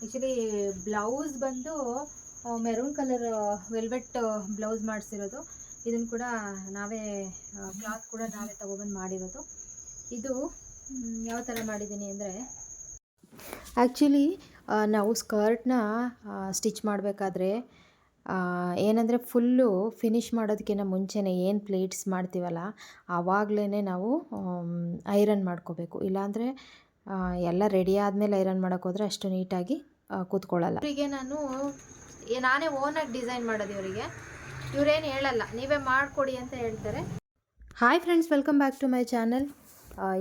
Actually blouse ಬಂದು maroon colour velvet blouse ಮಾಡಿಸಿರೋದು. ಇದನ್ನು ಕೂಡ ನಾವೇ ಕ್ಲಾತ್ ಕೂಡ ನಾವೇ ತೊಗೊಬಂದು ಮಾಡಿರೋದು. ಇದು ಯಾವ ಥರ ಮಾಡಿದ್ದೀನಿ ಅಂದರೆ, ಆ್ಯಕ್ಚುಲಿ ನಾವು ಸ್ಕರ್ಟ್ನ ಸ್ಟಿಚ್ ಮಾಡಬೇಕಾದ್ರೆ ಏನಂದರೆ ಫುಲ್ಲು ಫಿನಿಷ್ ಮಾಡೋದಕ್ಕಿಂತ ಮುಂಚೆನೇ ಏನು ಪ್ಲೇಟ್ಸ್ ಮಾಡ್ತೀವಲ್ಲ ಆವಾಗಲೇ ನಾವು ಐರನ್ ಮಾಡ್ಕೋಬೇಕು. ಇಲ್ಲಾಂದರೆ ಎಲ್ಲ ರೆಡಿ ಆದಮೇಲೆ ಐರನ್ ಮಾಡೋಕ್ಕೋದ್ರೆ ಅಷ್ಟು ನೀಟಾಗಿ ಕೂತ್ಕೊಳ್ಳಲ್ಲ. ಇವರಿಗೆ ನಾನೇ ಓನಾಗಿ ಡಿಸೈನ್ ಮಾಡೋದು. ಇವರೇನು ಹೇಳಲ್ಲ, ನೀವೇ ಮಾಡಿಕೊಡಿ ಅಂತ ಹೇಳ್ತಾರೆ. Hi friends, welcome back to my channel.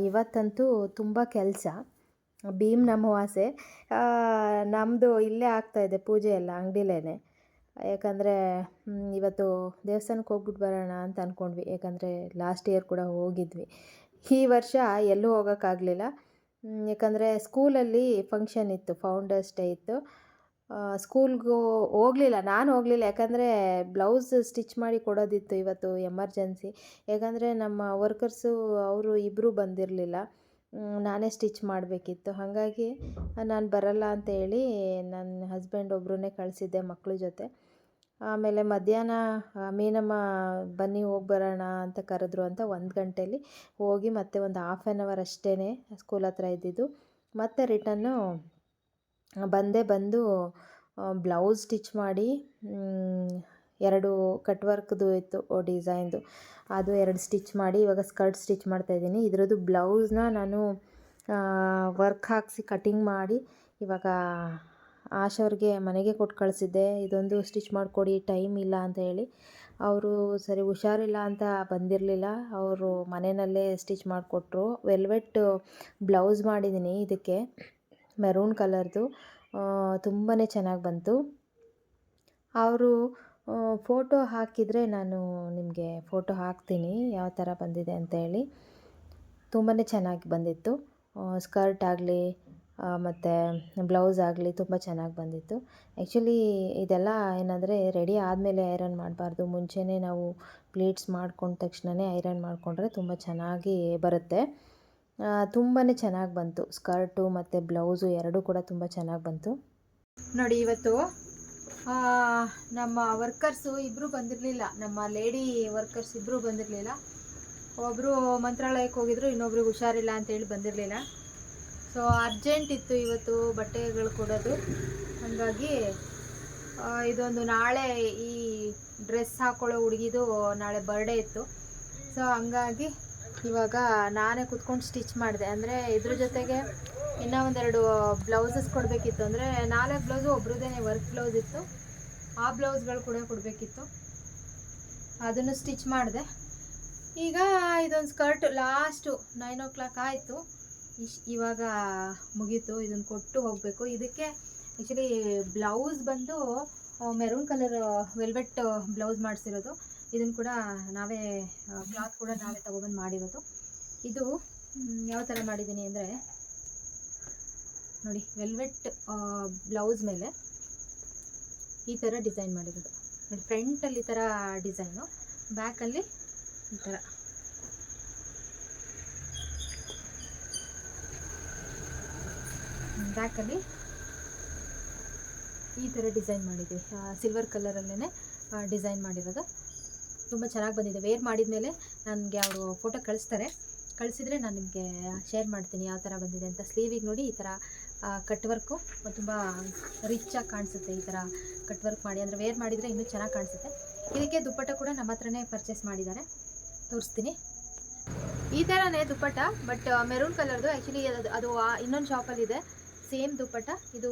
ಇವತ್ತಂತೂ ತುಂಬ ಕೆಲಸ. ಭೀಮ್ ಅಮಾವಾಸ್ಯೆ ನಮ್ಮದು ಇಲ್ಲೇ ಆಗ್ತಾಯಿದೆ ಪೂಜೆ ಎಲ್ಲ ಅಂಗಡಿಲೇ. ಯಾಕಂದರೆ ಇವತ್ತು ದೇವಸ್ಥಾನಕ್ಕೆ ಹೋಗ್ಬಿಟ್ಟು ಬರೋಣ ಅಂತ ಅಂದ್ಕೊಂಡ್ವಿ. ಯಾಕಂದರೆ ಲಾಸ್ಟ್ ಇಯರ್ ಕೂಡ ಹೋಗಿದ್ವಿ. ಈ ವರ್ಷ ಎಲ್ಲೂ ಹೋಗೋಕ್ಕಾಗಲಿಲ್ಲ. ಯಾಕಂದರೆ ಸ್ಕೂಲಲ್ಲಿ ಫಂಕ್ಷನ್ ಇತ್ತು, ಫೌಂಡರ್ಸ್ ಡೇ ಇತ್ತು. ಸ್ಕೂಲ್ಗೂ ಹೋಗಲಿಲ್ಲ, ನಾನು ಹೋಗಲಿಲ್ಲ. ಯಾಕಂದರೆ ಬ್ಲೌಸ್ ಸ್ಟಿಚ್ ಮಾಡಿ ಕೊಡೋದಿತ್ತು ಇವತ್ತು, ಎಮರ್ಜೆನ್ಸಿ. ಯಾಕಂದರೆ ನಮ್ಮ ವರ್ಕರ್ಸು ಅವರು ಇಬ್ಬರು ಬಂದಿರಲಿಲ್ಲ, ನಾನೇ ಸ್ಟಿಚ್ ಮಾಡಬೇಕಿತ್ತು. ಹಾಗಾಗಿ ನಾನು ಬರಲ್ಲ ಅಂತೇಳಿ ನನ್ನ ಹಸ್ಬೆಂಡ್ ಒಬ್ಬರನ್ನೇ ಕಳಿಸಿದ್ದೆ ಮಕ್ಕಳ ಜೊತೆ. ಆಮೇಲೆ ಮಧ್ಯಾಹ್ನ ಮೀನಮ್ಮ ಬನ್ನಿ ಹೋಗಿ ಬರೋಣ ಅಂತ ಕರೆದ್ರು ಅಂತ 1 ಗಂಟೆಯಲ್ಲಿ ಹೋಗಿ ಮತ್ತೆ ಒಂದು ½ ಅಷ್ಟೇ ಸ್ಕೂಲ್ ಹತ್ರ ಇದ್ದಿದ್ದು. ಮತ್ತೆ ರಿಟನ್ನು ಬಂದು ಬ್ಲೌಸ್ ಸ್ಟಿಚ್ ಮಾಡಿ 2 ಕಟ್ ವರ್ಕ್ದು ಇತ್ತು ಡಿಸೈನ್ದು, ಅದು 2 ಸ್ಟಿಚ್ ಮಾಡಿ ಇವಾಗ ಸ್ಕರ್ಟ್ ಸ್ಟಿಚ್ ಮಾಡ್ತಾಯಿದ್ದೀನಿ. ಇದರದ್ದು ಬ್ಲೌಸ್ನ ನಾನು ವರ್ಕ್ ಹಾಕಿಸಿ ಕಟಿಂಗ್ ಮಾಡಿ ಇವಾಗ ಆಶವ್ರಿಗೆ ಮನೆಗೆ ಕೊಟ್ಟು ಕಳಿಸಿದ್ದೆ. ಇದೊಂದು ಸ್ಟಿಚ್ ಮಾಡಿಕೊಡಿ, ಟೈಮ್ ಇಲ್ಲ ಅಂತ ಹೇಳಿ. ಅವರು ಸರಿ ಹುಷಾರಿಲ್ಲ ಅಂತ ಬಂದಿರಲಿಲ್ಲ, ಅವರು ಮನೆಯಲ್ಲೇ ಸ್ಟಿಚ್ ಮಾಡಿಕೊಟ್ರು. ವೆಲ್ವೆಟ್ ಬ್ಲೌಸ್ ಮಾಡಿದ್ದೀನಿ ಇದಕ್ಕೆ, ಮೆರೂನ್ ಕಲರ್ದು. ತುಂಬಾ ಚೆನ್ನಾಗಿ ಬಂತು. ಅವರು ಫೋಟೋ ಹಾಕಿದರೆ ನಾನು ನಿಮಗೆ ಫೋಟೋ ಹಾಕ್ತೀನಿ ಯಾವ ಥರ ಬಂದಿದೆ ಅಂತ ಹೇಳಿ. ತುಂಬಾ ಚೆನ್ನಾಗಿ ಬಂದಿತ್ತು. ಸ್ಕರ್ಟ್ ಆಗಲಿ ಮತ್ತು ಬ್ಲೌಸ್ ಆಗಲಿ ತುಂಬ ಚೆನ್ನಾಗಿ ಬಂದಿತ್ತು. ಆ್ಯಕ್ಚುಲಿ ಇದೆಲ್ಲ ಏನಂದರೆ ರೆಡಿ ಆದಮೇಲೆ ಐರನ್ ಮಾಡಬಾರ್ದು, ಮುಂಚೆನೇ ನಾವು ಪ್ಲೀಟ್ಸ್ ಮಾಡ್ಕೊಂಡ ತಕ್ಷಣವೇ ಐರನ್ ಮಾಡಿಕೊಂಡ್ರೆ ತುಂಬ ಚೆನ್ನಾಗಿ ಬರುತ್ತೆ. ತುಂಬಾ ಚೆನ್ನಾಗಿ ಬಂತು. ಸ್ಕರ್ಟು ಮತ್ತು ಬ್ಲೌಸು ಎರಡೂ ಕೂಡ ತುಂಬ ಚೆನ್ನಾಗಿ ಬಂತು. ನೋಡಿ, ಇವತ್ತು ನಮ್ಮ ವರ್ಕರ್ಸು ಇಬ್ಬರು ಬಂದಿರಲಿಲ್ಲ, ನಮ್ಮ ಲೇಡಿ ವರ್ಕರ್ಸ್ ಇಬ್ಬರು ಬಂದಿರಲಿಲ್ಲ. ಒಬ್ಬರು ಮಂತ್ರಾಲಯಕ್ಕೆ ಹೋಗಿದ್ರು, ಇನ್ನೊಬ್ರಿಗೆ ಹುಷಾರಿಲ್ಲ ಅಂತೇಳಿ ಬಂದಿರಲಿಲ್ಲ. ಸೊ ಅರ್ಜೆಂಟ್ ಇತ್ತು ಇವತ್ತು ಬಟ್ಟೆಗಳು ಕೊಡೋದು. ಹಾಗಾಗಿ ಇದೊಂದು ನಾಳೆ ಈ ಡ್ರೆಸ್ ಹಾಕ್ಕೊಳ್ಳೋ ಹುಡುಗಿದು ನಾಳೆ ಬರ್ಡೇ ಇತ್ತು. ಸೊ ಹಂಗಾಗಿ ಇವಾಗ ನಾನೇ ಕೂತ್ಕೊಂಡು ಸ್ಟಿಚ್ ಮಾಡಿದೆ. ಅಂದರೆ ಇದ್ರ ಜೊತೆಗೆ ಇನ್ನೂ 1-2 ಬ್ಲೌಸಸ್ ಕೊಡಬೇಕಿತ್ತು. ಅಂದರೆ 4 ಬ್ಲೌಸು ಒಬ್ರದ್ದೇ ವರ್ಕ್ ಬ್ಲೌಸ್ ಇತ್ತು, ಆ ಬ್ಲೌಸ್ಗಳು ಕೂಡ ಕೊಡಬೇಕಿತ್ತು. ಅದನ್ನು ಸ್ಟಿಚ್ ಮಾಡಿದೆ. ಈಗ ಇದೊಂದು ಸ್ಕರ್ಟ್ ಲಾಸ್ಟು 9 o'clock ಆಯಿತು, ಇವಾಗ ಮುಗೀತು. ಇದನ್ನು ಕೊಟ್ಟು ಹೋಗಬೇಕು. ಇದಕ್ಕೆ ಆ್ಯಕ್ಚುಲಿ ಬ್ಲೌಸ್ ಬಂದು ಮೆರೂನ್ ಕಲರ್ ವೆಲ್ವೆಟ್ ಬ್ಲೌಸ್ ಮಾಡಿಸಿರೋದು. ಇದನ್ನು ಕೂಡ ನಾವೇ ಕ್ಲಾತ್ ಕೂಡ ನಾವೇ ತೊಗೊಬಂದು ಮಾಡಿರೋದು. ಇದು ಯಾವ ಥರ ಮಾಡಿದ್ದೀನಿ ಅಂದರೆ, ನೋಡಿ, ವೆಲ್ವೆಟ್ ಬ್ಲೌಸ್ ಮೇಲೆ ಈ ಥರ ಡಿಸೈನ್ ಮಾಡಿರೋದು. ನೋಡಿ, ಫ್ರಂಟಲ್ಲಿ ಈ ಥರ ಡಿಸೈನು, ಬ್ಯಾಕಲ್ಲಿ ಈ ಥರ. ಬ್ಯಾಕಲ್ಲಿ ಈ ಥರ ಡಿಸೈನ್ ಮಾಡಿದ್ದೀವಿ, ಸಿಲ್ವರ್ ಕಲರಲ್ಲೇ ಡಿಸೈನ್ ಮಾಡಿರೋದು. ತುಂಬ ಚೆನ್ನಾಗಿ ಬಂದಿದೆ. ವೇರ್ ಮಾಡಿದ ಮೇಲೆ ನನಗೆ ಅವರು ಫೋಟೋ ಕಳಿಸಿದರೆ ನಾನು ನಿಮಗೆ ಶೇರ್ ಮಾಡ್ತೀನಿ ಯಾವ ಥರ ಬಂದಿದೆ ಅಂತ. ಸ್ಲೀವಿಗೆ ನೋಡಿ ಈ ಥರ ಕಟ್ ವರ್ಕು ತುಂಬ ರಿಚ್ಚಾಗಿ ಕಾಣಿಸುತ್ತೆ. ಈ ಥರ ಕಟ್ ವರ್ಕ್ ಮಾಡಿ, ಅಂದರೆ ವೇರ್ ಮಾಡಿದರೆ ಇನ್ನೂ ಚೆನ್ನಾಗಿ ಕಾಣಿಸುತ್ತೆ. ಇದಕ್ಕೆ ದುಪ್ಪಟ್ಟ ಕೂಡ ನಮ್ಮ ಹತ್ರನೇ ಪರ್ಚೇಸ್ ಮಾಡಿದ್ದಾರೆ, ತೋರಿಸ್ತೀನಿ. ಈ ಥರನೇ ದುಪ್ಪಟ್ಟ, ಬಟ್ ಮೆರೂನ್ ಕಲರ್ದು. ಆ್ಯಕ್ಚುಲಿ ಅದು ಇನ್ನೊಂದು ಶಾಪಲ್ಲಿದೆ ಸೇಮ್ ದುಪ್ಪಟ್ಟ. ಇದು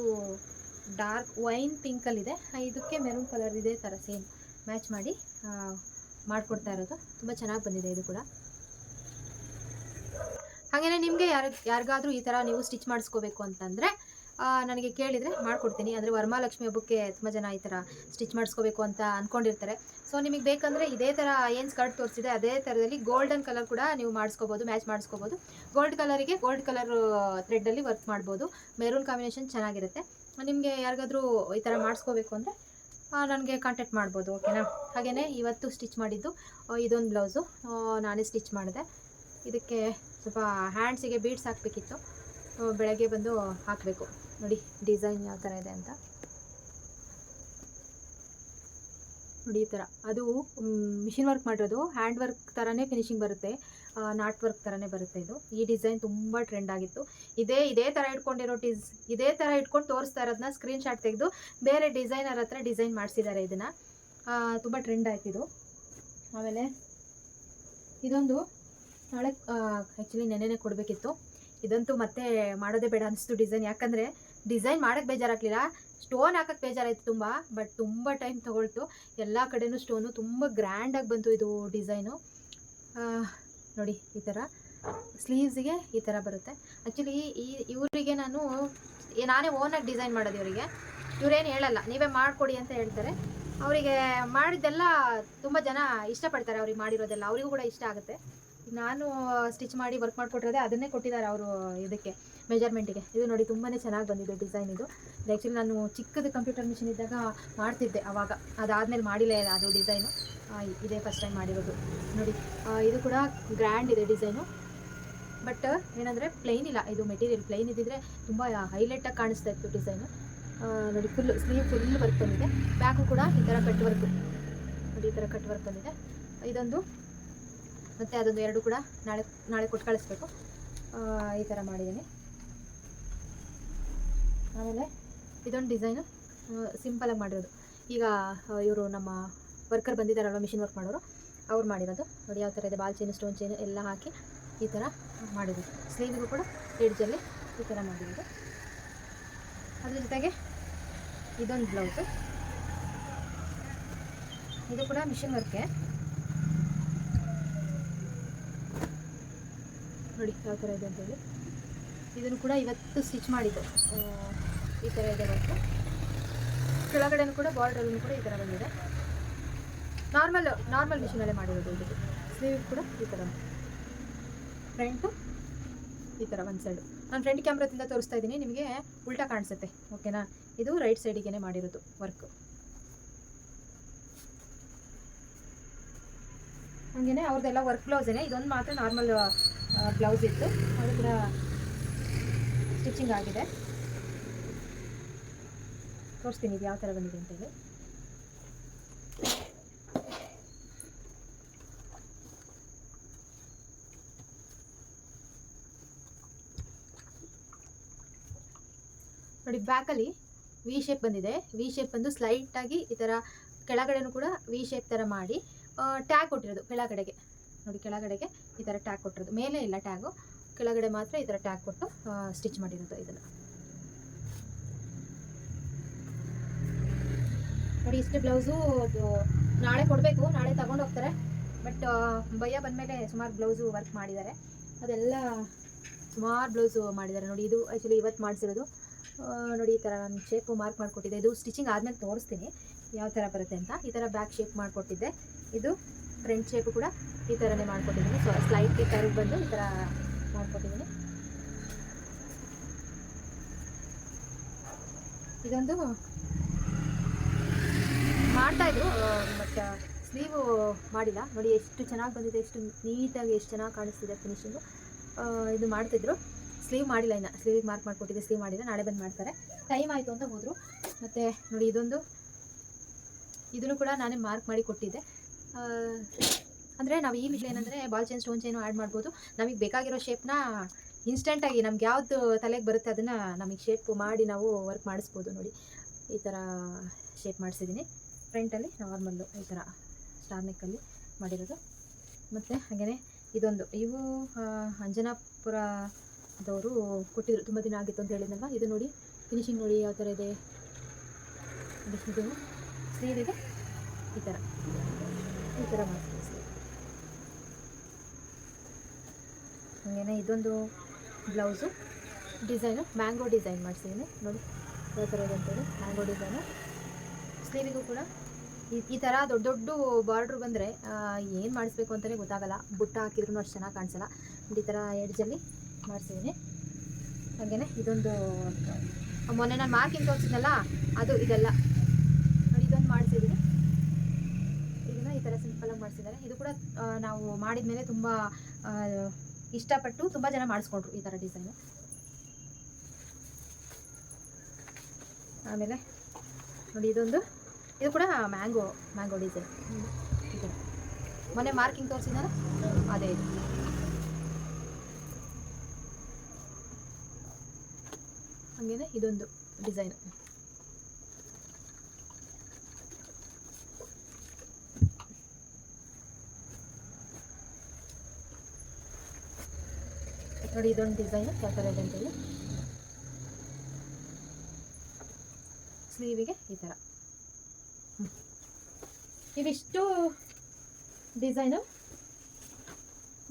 ಡಾರ್ಕ್ ವೈನ್ ಪಿಂಕಲ್ಲಿದೆ, ಇದಕ್ಕೆ ಮೆರೂನ್ ಕಲರ್ ಇದೇ ಥರ ಸೇಮ್ ಮ್ಯಾಚ್ ಮಾಡಿ ಮಾಡಿಕೊಡ್ತಾ ಇರೋದು. ತುಂಬ ಚೆನ್ನಾಗಿ ಬಂದಿದೆ ಇದು ಕೂಡ. ಹಾಗೆಯೇ ನಿಮಗೆ ಯಾರಿಗಾದರೂ ಈ ಥರ ನೀವು ಸ್ಟಿಚ್ ಮಾಡಿಸ್ಕೋಬೇಕು ಅಂತಂದರೆ ನನಗೆ ಕೇಳಿದರೆ ಮಾಡಿಕೊಡ್ತೀನಿ. ಅಂದರೆ ವರಮಹಾಲಕ್ಷ್ಮಿ ಹಬ್ಬಕ್ಕೆ ತುಂಬ ಜನ ಈ ಥರ ಸ್ಟಿಚ್ ಮಾಡಿಸ್ಕೋಬೇಕು ಅಂತ ಅಂದ್ಕೊಂಡಿರ್ತಾರೆ. ಸೊ ನಿಮಗೆ ಬೇಕಂದರೆ ಇದೇ ಥರ ಏನು ಸ್ಕರ್ಟ್ ತೋರಿಸಿದೆ ಅದೇ ಥರದಲ್ಲಿ ಗೋಲ್ಡನ್ ಕಲರ್ ಕೂಡ ನೀವು ಮಾಡಿಸ್ಕೋಬೋದು, ಮ್ಯಾಚ್ ಮಾಡಿಸ್ಕೋಬೋದು. ಗೋಲ್ಡ್ ಕಲರಿಗೆ ಗೋಲ್ಡ್ ಕಲರ್ ಥ್ರೆಡ್ಡಲ್ಲಿ ವರ್ಕ್ ಮಾಡ್ಬೋದು. ಮೆರೂನ್ ಕಾಂಬಿನೇಷನ್ ಚೆನ್ನಾಗಿರುತ್ತೆ. ನಿಮಗೆ ಯಾರಿಗಾದರೂ ಈ ಥರ ಮಾಡಿಸ್ಕೋಬೇಕು ಅಂದರೆ ನನಗೆ ಕಾಂಟ್ಯಾಕ್ಟ್ ಮಾಡ್ಬೋದು, ಓಕೆನಾ. ಹಾಗೆಯೇ ಇವತ್ತು ಸ್ಟಿಚ್ ಮಾಡಿದ್ದು ಇದೊಂದು ಬ್ಲೌಸು ನಾನೇ ಸ್ಟಿಚ್ ಮಾಡಿದೆ. ಇದಕ್ಕೆ ಸ್ವಲ್ಪ ಹ್ಯಾಂಡ್ಸಿಗೆ ಬೀಡ್ಸ್ ಹಾಕಬೇಕಿತ್ತು. ಬೆಳಗ್ಗೆ ಬಂದು ಹಾಕಬೇಕು. ನೋಡಿ ಡಿಸೈನ್ ಯಾವ ಥರ ಇದೆ ಅಂತ ನೋಡಿ. ಈ ಥರ ಅದು ಮಿಷಿನ್ ವರ್ಕ್ ಮಾಡಿರೋದು, ಹ್ಯಾಂಡ್ ವರ್ಕ್ ಥರನೇ ಫಿನಿಶಿಂಗ್ ಬರುತ್ತೆ, ನಾಟ್ ವರ್ಕ್ ಥರನೇ ಬರುತ್ತೆ ಇದು. ಈ ಡಿಸೈನ್ ತುಂಬ ಟ್ರೆಂಡ್ ಆಗಿತ್ತು. ಇದೇ ಥರ ಇದೇ ಥರ ಇಟ್ಕೊಂಡು ತೋರಿಸ್ತಾ ಇರೋದನ್ನ ಸ್ಕ್ರೀನ್ಶಾಟ್ ತೆಗೆದು ಬೇರೆ ಡಿಸೈನರ್ ಹತ್ರ ಡಿಸೈನ್ ಮಾಡಿಸಿದ್ದಾರೆ. ಇದನ್ನು ತುಂಬ ಟ್ರೆಂಡ್ ಆಯ್ತು ಇದು. ಆಮೇಲೆ ಇದೊಂದು ನಾಳೆ ಆ್ಯಕ್ಚುಲಿ ನೆನ್ನೆನೇ ಕೊಡಬೇಕಿತ್ತು. ಇದಂತೂ ಮತ್ತೆ ಮಾಡೋದೇ ಬೇಡ ಅನಿಸ್ತು ಡಿಸೈನ್. ಯಾಕಂದರೆ ಡಿಸೈನ್ ಮಾಡೋಕ್ಕೆ ಬೇಜಾರಾಗಲಿಲ್ಲ, ಸ್ಟೋನ್ ಹಾಕೋಕ್ಕೆ ಬೇಜಾರಾಯಿತು ತುಂಬ. ಬಟ್ ತುಂಬ ಟೈಮ್ ತೊಗೊಳ್ತು. ಎಲ್ಲ ಕಡೆಯೂ ಸ್ಟೋನು ತುಂಬ ಗ್ರ್ಯಾಂಡಾಗಿ ಬಂತು ಇದು ಡಿಸೈನು. ನೋಡಿ ಈ ಥರ ಸ್ಲೀವ್ಸಿಗೆ ಈ ಥರ ಬರುತ್ತೆ. ಆ್ಯಕ್ಚುಲಿ ಇವರಿಗೆ ನಾನೇ ಓನಾಗಿ ಡಿಸೈನ್ ಮಾಡೋದು ಇವರಿಗೆ. ಇವರೇನು ಹೇಳಲ್ಲ, ನೀವೇ ಮಾಡಿಕೊಡಿ ಅಂತ ಹೇಳ್ತಾರೆ. ಅವರಿಗೆ ಮಾಡಿದ್ದೆಲ್ಲ ತುಂಬ ಜನ ಇಷ್ಟಪಡ್ತಾರೆ. ಅವ್ರಿಗೆ ಮಾಡಿರೋದೆಲ್ಲ ಅವರಿಗೂ ಕೂಡ ಇಷ್ಟ ಆಗುತ್ತೆ. ನಾನು ಸ್ಟಿಚ್ ಮಾಡಿ ವರ್ಕ್ ಮಾಡಿಕೊಟ್ಟಿರೋದೆ ಅದನ್ನೇ ಕೊಟ್ಟಿದ್ದಾರೆ ಅವರು ಇದಕ್ಕೆ ಮೆಜರ್ಮೆಂಟಿಗೆ. ಇದು ನೋಡಿ ತುಂಬಾ ಚೆನ್ನಾಗಿ ಬಂದಿದೆ ಡಿಸೈನ್ ಇದು. ಆ್ಯಕ್ಚುಲಿ ನಾನು ಚಿಕ್ಕದು ಕಂಪ್ಯೂಟರ್ ಮಿಷಿನ್ ಇದ್ದಾಗ ಮಾಡ್ತಿದ್ದೆ ಆವಾಗ. ಅದಾದಮೇಲೆ ಮಾಡಿಲ್ಲ ಅದು ಡಿಸೈನು. ಇದೇ ಫಸ್ಟ್ ಟೈಮ್ ಮಾಡಿರೋದು ನೋಡಿ. ಇದು ಕೂಡ ಗ್ರ್ಯಾಂಡ್ ಇದೆ ಡಿಸೈನು. ಬಟ್ ಏನಂದರೆ ಪ್ಲೈನ್ ಇಲ್ಲ ಇದು. ಮೆಟೀರಿಯಲ್ ಪ್ಲೈನ್ ಇದ್ದಿದ್ರೆ ತುಂಬ ಹೈಲೈಟಾಗಿ ಕಾಣಿಸ್ತಾ ಇತ್ತು ಡಿಸೈನು. ನೋಡಿ ಸ್ಲೀವ್ ಫುಲ್ ವರ್ಕ್ ಬಂದಿದೆ. ಬ್ಯಾಕು ಕೂಡ ಈ ಥರ ಕಟ್ ವರ್ಕ್ ನೋಡಿ, ಈ ಥರ ಕಟ್ ವರ್ಕ್ ಬಂದಿದೆ. ಇದೊಂದು ಮತ್ತು ಅದೊಂದು ಎರಡು ಕೂಡ ನಾಳೆ ಕೊಟ್ಟು ಕಳಿಸ್ಬೇಕು. ಈ ಥರ ಮಾಡಿದ್ದೀನಿ. ಆಮೇಲೆ ಇದೊಂದು ಡಿಸೈನು ಸಿಂಪಲಾಗಿ ಮಾಡಿರೋದು. ಈಗ ಇವರು ನಮ್ಮ ವರ್ಕರ್ ಬಂದಿದ್ದಾರಲ್ವ ಮಿಷಿನ್ ವರ್ಕ್ ಮಾಡೋರು, ಅವ್ರು ಮಾಡಿರೋದು ನೋಡಿ. ಯಾವ ಥರ ಇದೆ, ಬಾಲ್ ಚೈನು ಸ್ಟೋನ್ ಚೈನು ಎಲ್ಲ ಹಾಕಿ ಈ ಥರ ಮಾಡಿರೋದು. ಸ್ಲೀವಿಗೂ ಕೂಡ ಎಡ್ಜಲ್ಲಿ ಈ ಥರ ಮಾಡಿರೋದು. ಅದ್ರ ಜೊತೆಗೆ ಇದೊಂದು ಬ್ಲೌಸು. ಇದು ಕೂಡ ಮಿಷಿನ್ ವರ್ಕೆ ನೋಡಿ ಯಾವ ಥರ ಇದೆ ಅಂತೇಳಿ. ಇದನ್ನು ಕೂಡ ಇವತ್ತು ಸ್ಟಿಚ್ ಮಾಡಿದ್ದು. ಈ ಥರ ಇದೆ ವರ್ಕು. ಕೆಳಗಡೆನೂ ಕೂಡ ಬಾರ್ಡರಲ್ಲೂ ಕೂಡ ಈ ಥರ ಬಂದಿದೆ. ನಾರ್ಮಲ್ ಮಿಷಿನಲ್ಲೇ ಮಾಡಿರೋದು ಇದಕ್ಕೆ. ಸ್ಲೀವ್ ಕೂಡ ಈ ಥರ, ಫ್ರಂಟು ಈ ಥರ ಒಂದು ಸೈಡು. ನಾನು ಫ್ರಂಟ್ ಕ್ಯಾಮ್ರಾದಿಂದ ತೋರಿಸ್ತಾ ಇದ್ದೀನಿ, ನಿಮಗೆ ಉಲ್ಟಾ ಕಾಣಿಸುತ್ತೆ, ಓಕೆನಾ. ಇದು ರೈಟ್ ಸೈಡಿಗೆ ಮಾಡಿರೋದು ವರ್ಕು. ಹಾಗೆಯೇ ಅವ್ರದ್ದೆಲ್ಲ ವರ್ಕ್ ಬ್ಲೌಸೇನೆ. ಇದೊಂದು ಮಾತ್ರ ನಾರ್ಮಲ್ ಬ್ಲೌಸ್ ಇತ್ತು, ಅದು ಕೂಡ ಸ್ಟಿಚಿಂಗ್ ಆಗಿದೆ. ತೋರಿಸ್ತೀನಿ ಇದು ಯಾವ ಥರ ಬಂದಿದೆ ಅಂತೇಳಿ. ನೋಡಿ ಬ್ಯಾಕಲ್ಲಿ ವಿ ಶೇಪ್ ಬಂದಿದೆ. ವಿ ಶೇಪ್ ಬಂದು ಸ್ಲೈಟಾಗಿ ಈ ಥರ ಕೆಳಗಡೆನೂ ಕೂಡ ವಿ ಶೇಪ್ ಥರ ಮಾಡಿ ಟ್ಯಾಗ್ ಕೊಟ್ಟಿರೋದು ಕೆಳಗಡೆಗೆ. ನೋಡಿ ಕೆಳಗಡೆಗೆ ಈ ಥರ ಟ್ಯಾಗ್ ಕೊಟ್ಟಿರೋದು, ಮೇಲೆ ಇಲ್ಲ ಟ್ಯಾಗು, ಕೆಳಗಡೆ ಮಾತ್ರ ಈ ಥರ ಟ್ಯಾಗ್ ಕೊಟ್ಟು ಸ್ಟಿಚ್ ಮಾಡಿರೋದು ಇದನ್ನು. ನೋಡಿ ಇಷ್ಟು ಬ್ಲೌಸು ಅದು ನಾಳೆ ಕೊಡಬೇಕು, ನಾಳೆ ತಗೊಂಡು ಹೋಗ್ತಾರೆ. ಬಟ್ ಭಯ್ಯ ಬಂದಮೇಲೆ ಸುಮಾರು ಬ್ಲೌಸು ವರ್ಕ್ ಮಾಡಿದ್ದಾರೆ. ಅದೆಲ್ಲ ಸುಮಾರು ಬ್ಲೌಸು ಮಾಡಿದ್ದಾರೆ ನೋಡಿ. ಇದು ಆ್ಯಕ್ಚುಲಿ ಇವತ್ತು ಮಾಡಿಸಿರೋದು. ನೋಡಿ ಈ ಥರ ನಾನು ಶೇಪು ಮಾರ್ಕ್ ಮಾಡಿಕೊಟ್ಟಿದ್ದೆ. ಇದು ಸ್ಟಿಚಿಂಗ್ ಆದಮೇಲೆ ತೋರಿಸ್ತೀನಿ ಯಾವ ಥರ ಬರುತ್ತೆ ಅಂತ. ಈ ಥರ ಬ್ಯಾಕ್ ಶೇಪ್ ಮಾಡಿಕೊಟ್ಟಿದ್ದೆ. ಇದು ಫ್ರಂಟ್ ಶೇಪು ಕೂಡ ಈ ಥರನೇ ಮಾಡಿಕೊಟ್ಟಿದ್ದೀನಿ. ಸೊ ಸ್ಲೈಟ್ಗೆ ಕರ್ವ್ ಬಂದು ಈ ಥರ ಮಾಡಿಕೊಟ್ಟಿದ್ದೀನಿ. ಇದೊಂದು ಮಾಡ್ತಾಯಿದ್ರು, ಬಟ್ ಸ್ಲೀವು ಮಾಡಿಲ್ಲ. ನೋಡಿ ಎಷ್ಟು ಚೆನ್ನಾಗಿ ಬಂದಿದೆ, ಎಷ್ಟು ನೀಟಾಗಿ ಎಷ್ಟು ಚೆನ್ನಾಗಿ ಕಾಣಿಸ್ತಿದೆ ಫಿನಿಶಿಂಗು. ಇದು ಮಾಡ್ತಿದ್ರು, ಸ್ಲೀವ್ ಮಾಡಿಲ್ಲ ಇನ್ನು. ಸ್ಲೀವಿಗೆ ಮಾರ್ಕ್ ಮಾಡಿಕೊಟ್ಟಿದ್ದೆ, ಸ್ಲೀವ್ ಮಾಡಿಲ್ಲ, ನಾಳೆ ಬಂದು ಮಾಡ್ತಾರೆ. ಟೈಮ್ ಆಯಿತು ಅಂತ ಹೋದರು. ಮತ್ತು ನೋಡಿ ಇದನ್ನು ಕೂಡ ನಾನೇ ಮಾರ್ಕ್ ಮಾಡಿ ಕೊಟ್ಟಿದ್ದೆ. ಅಂದರೆ ನಾವು ಈ ವಿಷಯ ಏನಂದರೆ ball chain stone chain add ಮಾಡ್ಬೋದು. ನಮಗೆ ಬೇಕಾಗಿರೋ ಶೇಪ್ನ ಇನ್ಸ್ಟೆಂಟಾಗಿ ನಮ್ಗೆ ಯಾವುದು ತಲೆಗೆ ಬರುತ್ತೆ ಅದನ್ನು ನಮಗೆ ಶೇಪ್ ಮಾಡಿ ನಾವು ವರ್ಕ್ ಮಾಡಿಸ್ಬೋದು. ನೋಡಿ ಈ ಥರ ಶೇಪ್ ಮಾಡಿಸಿದ್ದೀನಿ. ಫ್ರಂಟಲ್ಲಿ ನಾರ್ಮಲ್ಲು ಈ ಥರ ಸ್ಟಾರ್ ನೆಕ್ಕಲ್ಲಿ ಮಾಡಿರೋದು. ಮತ್ತು ಹಾಗೆಯೇ ಇವು ಅಂಜನಾಪುರದವರು ಕೊಟ್ಟಿದ್ರು, ತುಂಬ ದಿನ ಆಗಿತ್ತು ಅಂತ ಹೇಳಿದ್ನಲ್ವ. ಇದು ನೋಡಿ ಫಿನಿಶಿಂಗ್ ನೋಡಿ ಯಾವ ಥರ ಇದೆ. ಇದು ಸ್ಲೀವಿಗೆ ಈ ಥರ ಮಾಡ್ತೀನಿ ಸ್ಲೀವ್. ಹಾಗೆಯೇ ಇದೊಂದು ಬ್ಲೌಸು ಡಿಸೈನು ಮ್ಯಾಂಗೋ ಡಿಸೈನ್ ಮಾಡಿಸಿದ್ದೀನಿ. ನೋಡಿ ಯಾವ ಥರ ಇದೆ ಅಂತೇಳಿ ಮ್ಯಾಂಗೋ ಡಿಸೈನು. ಸ್ಲೀವಿಗೂ ಕೂಡ ಈ ಥರ ದೊಡ್ಡ ದೊಡ್ಡ ಬಾರ್ಡ್ರ್ ಬಂದರೆ ಏನು ಮಾಡಿಸ್ಬೇಕು ಅಂತಲೇ ಗೊತ್ತಾಗಲ್ಲ. ಬುಟ್ಟ ಹಾಕಿದ್ರೂ ಅಷ್ಟು ಚೆನ್ನಾಗಿ ಕಾಣಿಸಲ್ಲ. ಈ ಥರ ಎಡ್ಜಲ್ಲಿ ಮಾಡಿಸಿದ್ದೀನಿ. ಹಾಗೆಯೇ ಇದೊಂದು ಮೊನ್ನೆ ನಾನು ಮಾರ್ಕಿಂಗ್ ತೋರಿಸಿದ್ನಲ್ಲ ಅದು ಇದೆಲ್ಲ ನೋಡಿ, ಇದೊಂದು ಮಾಡಿಸಿದ್ದೀನಿ. ಇದನ್ನು ಈ ಥರ ಸಿಂಪಲಾಗಿ ಮಾಡಿಸಿದ್ದಾರೆ. ಇದು ಕೂಡ ನಾವು ಮಾಡಿದ ಮೇಲೆ ತುಂಬ ಇಷ್ಟಪಟ್ಟು ತುಂಬ ಜನ ಮಾಡಿಸ್ಕೊಂಡ್ರು ಈ ಥರ ಡಿಸೈನು. ಆಮೇಲೆ ನೋಡಿ ಇದು ಕೂಡ ಮ್ಯಾಂಗೋ ಡಿಸೈನ್. ಇದು ಮೊನ್ನೆ ಮಾರ್ಕಿಂಗ್ ತೋರಿಸಿದಾರ ಅದೇ ಇದು. ಹಾಗೇನೆ ಇದೊಂದು ಡಿಸೈನ್. ನೋಡಿ ಇದೊಂದು ಡಿಸೈನ್ ಯಾವ ಥರ ಇದೆ ಅಂತೇಳಿ. ಸ್ಲೀವಿಗೆ ಈ ಥರ. ಇವಿಷ್ಟು ಡಿಸೈನು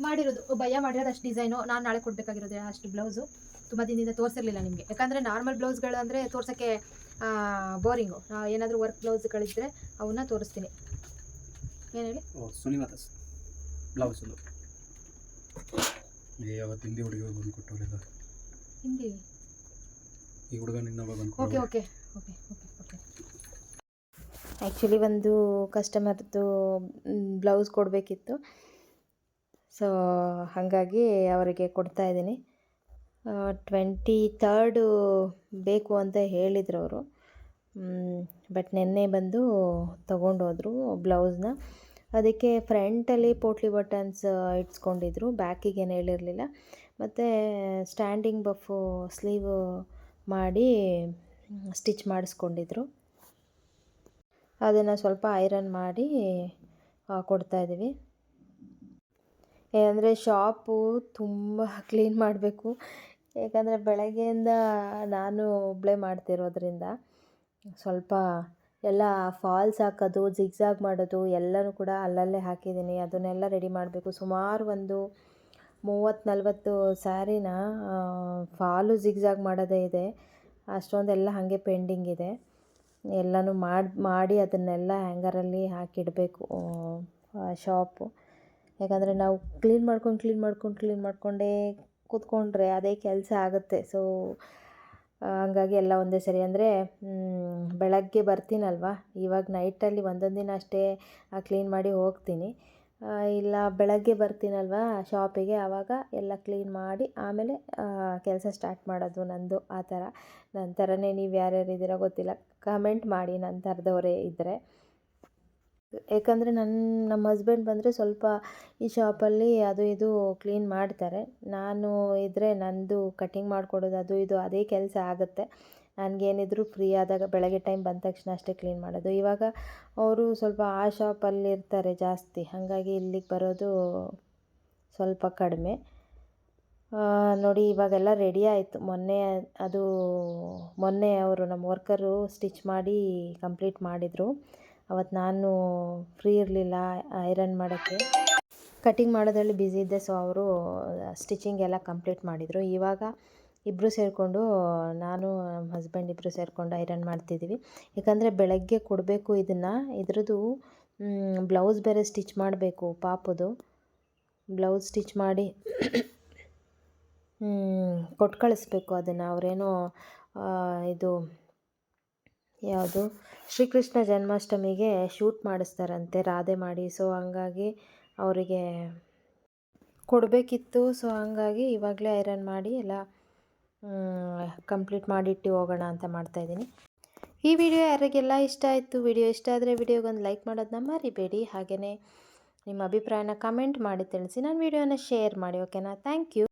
ಮಾಡಿರೋದು, ಭಯ ಮಾಡಿರೋದು ಅಷ್ಟು ಡಿಸೈನು. ನಾನು ನಾಳೆ ಕೊಡಬೇಕಾಗಿರೋದು ಅಷ್ಟು ಬ್ಲೌಸು. ತುಂಬ ದಿನದಿಂದ ತೋರಿಸಿರಲಿಲ್ಲ ನಿಮಗೆ, ಯಾಕಂದರೆ ನಾರ್ಮಲ್ ಬ್ಲೌಸ್ಗಳು ಅಂದರೆ ತೋರ್ಸೋಕ್ಕೆ ಬೋರಿಂಗು. ಏನಾದರೂ ವರ್ಕ್ ಬ್ಲೌಸ್ಗಳಿದ್ದರೆ ಅವನ್ನ ತೋರಿಸ್ತೀನಿ. ಏನು ಹೇಳಿ? ಸುನಿವಾತಸ್ ಬ್ಲೌಸ್ ಯಾವತ್ತು ಹಿಂದಿ ಹುಡುಗಿ ಬಂದು ಕೊಟ್ಟವರಿಲ್ಲ. ಹಿಂದಿ ಈ ಹುಡುಗ ನಿನ್ನ ಬಂದು. Okay okay okay okay okay. Actually ಒಂದು ಕಸ್ಟಮರ್ದು ಬ್ಲೌಸ್ ಕೊಡಬೇಕಿತ್ತು, ಸೊ ಹಾಗಾಗಿ ಅವರಿಗೆ ಕೊಡ್ತಾಯಿದ್ದೀನಿ. 23rd ಬೇಕು ಅಂತ ಹೇಳಿದ್ರು ಅವರು, ಬಟ್ ನಿನ್ನೆ ಬಂದು ತೊಗೊಂಡೋದ್ರು ಬ್ಲೌಸ್ನ. ಅದಕ್ಕೆ ಫ್ರಂಟಲ್ಲಿ ಪೋಟ್ಲಿ ಬಟನ್ಸ್ ಇಟ್ಸ್ಕೊಂಡಿದ್ರು, ಬ್ಯಾಕಿಗೇನು ಹೇಳಿರಲಿಲ್ಲ. ಮತ್ತು ಸ್ಟ್ಯಾಂಡಿಂಗ್ ಬಫು ಸ್ಲೀವ್ ಮಾಡಿ ಸ್ಟಿಚ್ ಮಾಡಿಸ್ಕೊಂಡಿದ್ರು. ಅದನ್ನು ಸ್ವಲ್ಪ ಐರನ್ ಮಾಡಿ ಕೊಡ್ತಾಯಿದ್ದೀವಿ. ಏನಂದರೆ ಶಾಪು ತುಂಬ ಕ್ಲೀನ್ ಮಾಡಬೇಕು, ಯಾಕಂದರೆ ಬೆಳಗ್ಗೆಯಿಂದ ನಾನು ಒಬ್ಬಳೇ ಮಾಡ್ತಿರೋದ್ರಿಂದ ಸ್ವಲ್ಪ ಎಲ್ಲ ಫಾಲ್ಸ್ ಹಾಕೋದು, ಜಿಗ್ಜಾಗ್ ಮಾಡೋದು ಎಲ್ಲನೂ ಕೂಡ ಅಲ್ಲಲ್ಲೇ ಹಾಕಿದ್ದೀನಿ. ಅದನ್ನೆಲ್ಲ ರೆಡಿ ಮಾಡಬೇಕು. ಸುಮಾರು ಒಂದು 30-40 ಸ್ಯಾರಿನ ಫಾಲು ಜಿಗ್ಜಾಗ್ ಮಾಡೋದೇ ಇದೆ. ಅಷ್ಟೊಂದೆಲ್ಲ ಹಾಗೆ ಪೆಂಡಿಂಗ್ ಇದೆ. ಎಲ್ಲನೂ ಮಾಡಿ ಅದನ್ನೆಲ್ಲ ಹ್ಯಾಂಗರಲ್ಲಿ ಹಾಕಿಡಬೇಕು ಶಾಪು. ಯಾಕಂದರೆ ನಾವು ಕ್ಲೀನ್ ಮಾಡಿಕೊಂಡೇ ಕೂತ್ಕೊಂಡ್ರೆ ಅದೇ ಕೆಲಸ ಆಗುತ್ತೆ. ಸೊ ಹಂಗಾಗಿ ಎಲ್ಲ ಒಂದೇ ಸರಿ. ಅಂದರೆ ಬೆಳಗ್ಗೆ ಬರ್ತೀನಲ್ವ, ಇವಾಗ ನೈಟಲ್ಲಿ ಒಂದೊಂದು ದಿನ ಅಷ್ಟೇ ಕ್ಲೀನ್ ಮಾಡಿ ಹೋಗ್ತೀನಿ. ಇಲ್ಲ ಬೆಳಗ್ಗೆ ಬರ್ತೀನಲ್ವ ಶಾಪಿಗೆ, ಆವಾಗ ಎಲ್ಲ ಕ್ಲೀನ್ ಮಾಡಿ ಆಮೇಲೆ ಕೆಲಸ ಸ್ಟಾರ್ಟ್ ಮಾಡೋದು ನಂದು. ಆ ಥರ ನನ್ನ ಥರನೇ ನೀವು ಯಾರ್ಯಾರು ಇದ್ದೀರೋ ಗೊತ್ತಿಲ್ಲ, ಕಮೆಂಟ್ ಮಾಡಿ ನನ್ನ ಥರದವರೇ ಇದ್ದರೆ. ಯಾಕಂದರೆ ನಮ್ಮ ಹಸ್ಬೆಂಡ್ ಬಂದರೆ ಸ್ವಲ್ಪ ಈ ಶಾಪಲ್ಲಿ ಅದು ಇದು ಕ್ಲೀನ್ ಮಾಡ್ತಾರೆ. ನಾನು ಇದ್ದರೆ ನಂದು ಕಟಿಂಗ್ ಮಾಡಿಕೊಡೋದು ಅದು ಇದು ಅದೇ ಕೆಲಸ ಆಗುತ್ತೆ. ನನಗೇನಿದ್ರು ಫ್ರೀ ಆದಾಗ ಬೆಳಗ್ಗೆ ಟೈಮ್ ಬಂದ ತಕ್ಷಣ ಅಷ್ಟೇ ಕ್ಲೀನ್ ಮಾಡೋದು. ಇವಾಗ ಅವರು ಸ್ವಲ್ಪ ಆ ಶಾಪಲ್ಲಿ ಇರ್ತಾರೆ ಜಾಸ್ತಿ, ಹಾಗಾಗಿ ಇಲ್ಲಿಗೆ ಬರೋದು ಸ್ವಲ್ಪ ಕಡಿಮೆ. ನೋಡಿ ಇವಾಗೆಲ್ಲ ರೆಡಿ ಆಯಿತು. ಮೊನ್ನೆ ಅವರು ನಮ್ಮ ವರ್ಕರು ಸ್ಟಿಚ್ ಮಾಡಿ ಕಂಪ್ಲೀಟ್ ಮಾಡಿದರು. ಅವತ್ತು ನಾನು ಫ್ರೀ ಇರಲಿಲ್ಲ ಐರನ್ ಮಾಡೋಕ್ಕೆ, ಕಟಿಂಗ್ ಮಾಡೋದ್ರಲ್ಲಿ ಬ್ಯುಸಿ ಇದ್ದೆ. ಸೊ ಅವರು ಸ್ಟಿಚಿಂಗ್ ಎಲ್ಲ ಕಂಪ್ಲೀಟ್ ಮಾಡಿದರು. ಇವಾಗ ಇಬ್ಬರು ಸೇರಿಕೊಂಡು, ನಾನು ನಮ್ಮ ಹಸ್ಬೆಂಡ್ ಇಬ್ಬರು ಸೇರಿಕೊಂಡು ಐರನ್ ಮಾಡ್ತಿದ್ದೀವಿ. ಯಾಕಂದರೆ ಬೆಳಗ್ಗೆ ಕೊಡಬೇಕು ಇದ್ರದ್ದು ಬ್ಲೌಸ್ ಬೇರೆ ಸ್ಟಿಚ್ ಮಾಡಬೇಕು. ಪಾಪುದು ಬ್ಲೌಸ್ ಸ್ಟಿಚ್ ಮಾಡಿ ಕೊಟ್ಟು ಕಳಿಸ್ಬೇಕು ಅದನ್ನು. ಅವರೇನೋ ಇದು ಯಾವುದು ಶ್ರೀಕೃಷ್ಣ ಜನ್ಮಾಷ್ಟಮಿಗೆ ಶೂಟ್ ಮಾಡಿಸ್ತಾರಂತೆ ರಾಧೆ ಮಾಡಿ. ಸೊ ಹಂಗಾಗಿ ಅವರಿಗೆ ಕೊಡಬೇಕಿತ್ತು. ಸೊ ಹಂಗಾಗಿ ಇವಾಗಲೇ ಐರನ್ ಮಾಡಿ ಎಲ್ಲ ಕಂಪ್ಲೀಟ್ ಮಾಡಿಟ್ಟು ಹೋಗೋಣ ಅಂತ ಮಾಡ್ತಾಯಿದ್ದೀನಿ. ಈ ವಿಡಿಯೋ ಯಾರಿಗೆಲ್ಲ ಇಷ್ಟ ಆಯಿತು, ವಿಡಿಯೋ ಇಷ್ಟ ಆದರೆ ವಿಡಿಯೋಗೊಂದು ಲೈಕ್ ಮಾಡೋದನ್ನ ಮರಿಬೇಡಿ. ಹಾಗೆಯೇ ನಿಮ್ಮ ಅಭಿಪ್ರಾಯನ ಕಮೆಂಟ್ ಮಾಡಿ ತಿಳಿಸಿ. ನನ್ನ ವಿಡಿಯೋನ ಶೇರ್ ಮಾಡಿ. ಓಕೆನಾ? Thank you.